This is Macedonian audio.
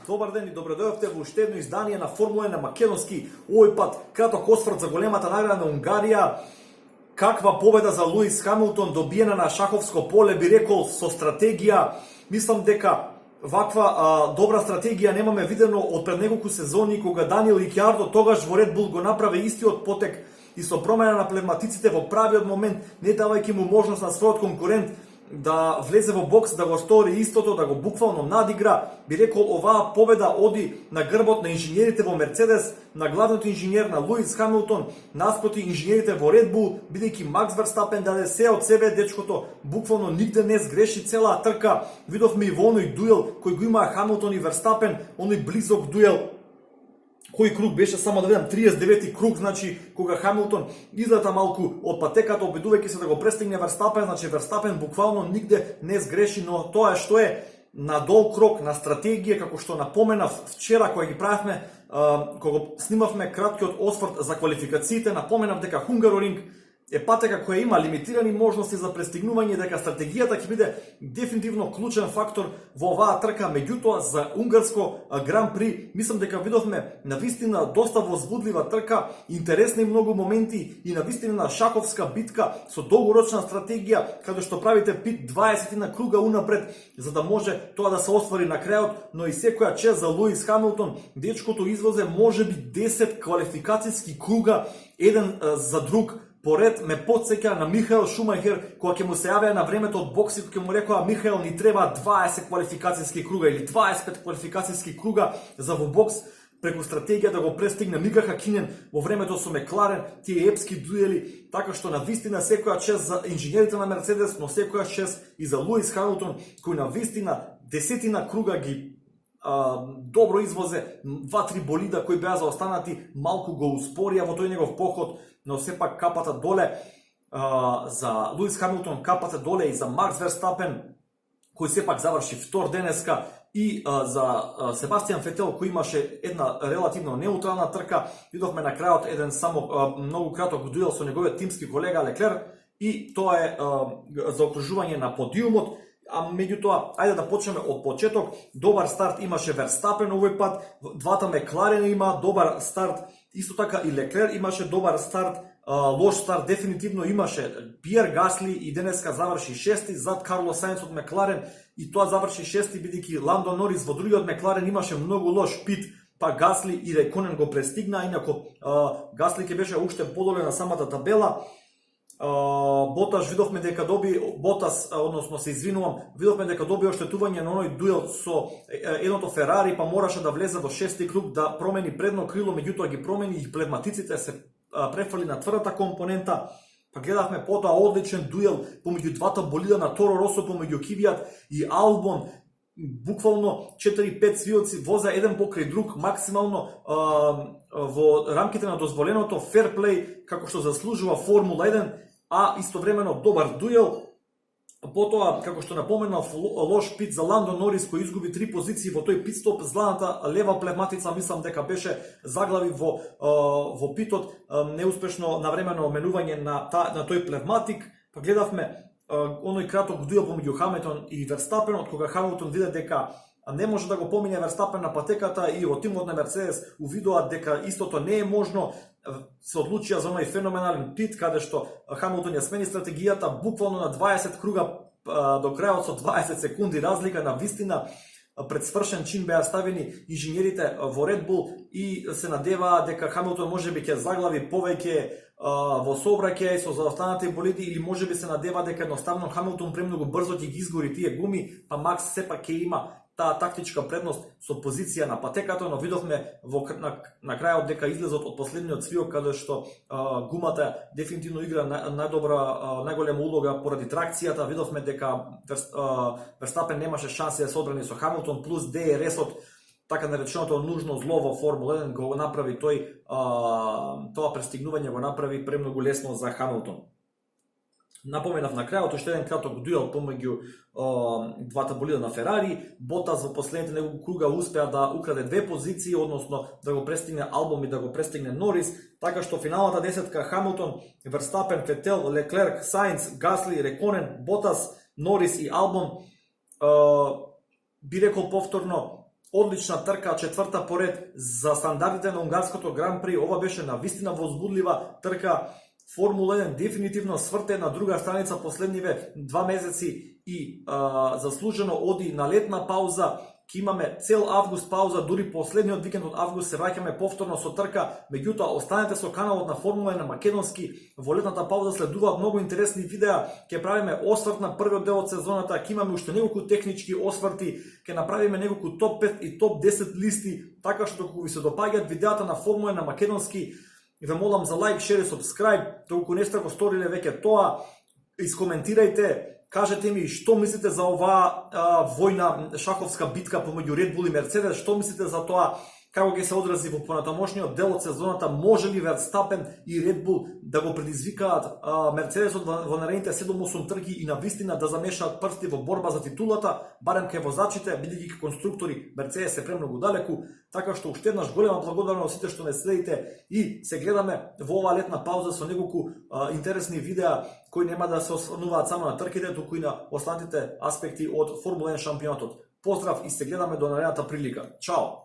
Добар ден и добродојавте во уште едно издание на Формула 1 на македонски. Овој пат краток осврт за големата награда на Унгарија. Каква победа за Луис Хамилтон, добиена на шаховско поле, би рекол со стратегија. Мислам дека ваква добра стратегија немаме видено од пред неколку сезони, кога Даниел Рикјардо тогаш во Red Bull го направи истиот потек и со промена на пневматиците во правиот момент, не давајќи му можност на својот конкурент да влезе во бокс, да го стори истото, да го буквално надигра. Би рекол, оваа победа оди на грбот на инженерите во Мерцедес, на главниот инженер на Луис Хамилтон, наспроти инженерите во Red Bull, бидејќи Макс Верстапен даде се од себе, дечкото буквално нигде не сгреши целаа трка. Видовме и во оној дуел кој го имаа Хамилтон и Верстапен, оној близок дуел. Кој круг беше, само да видам, 39-ти круг, значи кога Хамилтон излета малку од патеката, обидувајќи се да го престигне Верстапен, значи Верстапен буквално нигде не сгреши, но тоа што е на дол крок, на стратегија, како што напоменав вчера кога ги правевме, кога снимавме краткиот осврт за квалификациите, напоменав дека Hungaroring е патека која има лимитирани можности за престигнување, дека стратегијата ќе биде дефинитивно клучен фактор во оваа трка. Меѓутоа, за унгарско Гран При, мислам дека видовме навистина доста возбудлива трка, интересни многу моменти и навистина шаковска битка со долгорочна стратегија, каде што правите пит 20 на круга унапред, за да може тоа да се оствари на крајот, но и секоја чест за Луис Хамилтон, дечкото извозе можеби 10 квалификацијски круга, еден за друг. Поред ме потсеќа на Михаел Шумахер, кога ќе му се јавеа на времето од боксит, ќе му рекоа: Михаел, ни треба 20 квалификацијски круга или 25 квалификацијски круга за во бокс преку стратегија да го престигне Мика Хакинен во времето со Мекларен, тие епски дуели, така што на вистина секоја чест за инженерите на Мерцедес, но секоја чест и за Луис Хамилтон, кој на вистина десетина круга ги добро извозе, 2-3 болида кои беа заостанати, малку го успорија во тој негов поход, но сепак капата доле за Луис Хамилтон, капата доле и за Макс Верстапен, кој сепак заврши втор денеска, и за Себастијан Фетел, кој имаше една релативно неутрална трка. Видовме на крајот еден само многу краток дуел со неговиот тимски колега Леклер, и тоа е за окружување на подиумот. А меѓутоа, ајде да почнеме од почеток. Добар старт имаше Верстапен овој пат, двата Мекларена има добар старт, исто така и Леклер имаше добар старт. Лош старт дефинитивно имаше Пиер Гасли и денеска заврши шести зад Карлос Сајнц од Мекларен, и тоа заврши шести бидејќи Ландо Норис во другиот Мекларен имаше многу лош пит, па Гасли и Реконен го престигна, инако Гасли ќе беше уште подоле на самата табела. Боташ видовме дека доби видовме дека доби оштетување на оној дуел со едното Ферари, па мораше да влезе во шести круг да промени предно крило, меѓутоа ги промени и плевматиците се префрли на тврдата компонента. Па гледавме потоа одличен дуел помеѓу двата болида на Торо Росо, помеѓу Квиат и Албон. Буквално 4-5 свиоци воза еден покрај друг, максимално во рамките на дозволеното, ферплей, како што заслужува Формула 1, а истовремено добар дуел. Потоа, како што напоменав, лош пит за Ландо Норис, кој изгуби 3 позиции во тој питстоп. Зланата лева плевматица, мислам дека беше заглави во питот, неуспешно навремено менување на тој плевматик. Па гледавме оној краток дуел помеѓу Хамилтон и Верстапен, од кога Хамилтон виде дека не може да го помине Верстапен на патеката, и во тимот на Мерцедес увидоа дека истото не е можно, се одлучија за оној феноменален пит, каде што Хамилтон ја смени стратегијата буквално на 20 круга до крајот со 20 секунди разлика. На вистина пред свршен чин беа ставени инженерите во Red Bull и се надеваа дека Хамилтон можеби ќе заглави повеќе во сообраќај со заостанатите болиди, или можеби се надева дека едноставно Хамилтон премногу брзо ќе ги изгори тие гуми, па Макс сепак ќе има таа тактичка предност со позиција на патеката, но видовме на крајот дека излезот од последниот свиок, каде што гумата дефинитивно игра најголема улога поради тракцијата. Видовме дека Верстапен немаше шанси да се одбрани со Хамилтон, плюс ДРС-от, така нареченото нужно зло во Формула 1, го направи тоа престигнување го направи премногу лесно за Хамилтон. Напоменав на крајот уште еден краток дуел помеѓу двата болида на Ферари. Ботас во последните неколку круга успеа да украде 2 позиции, односно да го престигне Албон и да го престигне Норис, така што финалната десетка Хамилтон, Верстапен, Фетел, Леклерк, Сајнц, Гасли, Реконен, Ботас, Норис и Албон, би рекол повторно, одлична трка, четврта поред за стандардите на унгарското Гран При. Ова беше навистина возбудлива трка. Формула 1 дефинитивно сврте на друга страница последниве 2 месеци и заслужено оди на летна пауза. Ке имаме цел август пауза, дури последниот викенд од август се враќаме повторно со трка. Меѓутоа, останете со каналот на Формула 1 на македонски. Во летната пауза следуваат многу интересни видеа. Ќе правиме осврт на првиот дел од сезоната, ќе имаме уште неколку технички осврти, ќе направиме неколку топ 5 и топ 10 листи, така што кога ви се допаѓаат видеата на Формула 1 на македонски, ве молам за лайк, шер и субскрайб, доколку не сте го сториле веќе тоа, искоментирајте. Кажете ми што мислите за оваа војна шаховска битка помеѓу Red Bull и Мерцедес, што мислите за тоа, како ќе се одрази во понатамошниот дел од сезоната, може ли Верстапен и Red Bull да го предизвикаат Мерцедесот во наредните 7-8 трки и навистина да замешаат прсти во борба за титулата, барем кај возачите, бидејќи кај конструктори Мерцедес е премногу далеку, така што уште еднаш голема благодарност сите што не следите и се гледаме во оваа летна пауза со неколку интересни видеа кои нема да се осврнуваат само на трките, туку и на останатите аспекти од Формула 1 шампионатот. Поздрав и се гледаме до наредната прилика. Чао!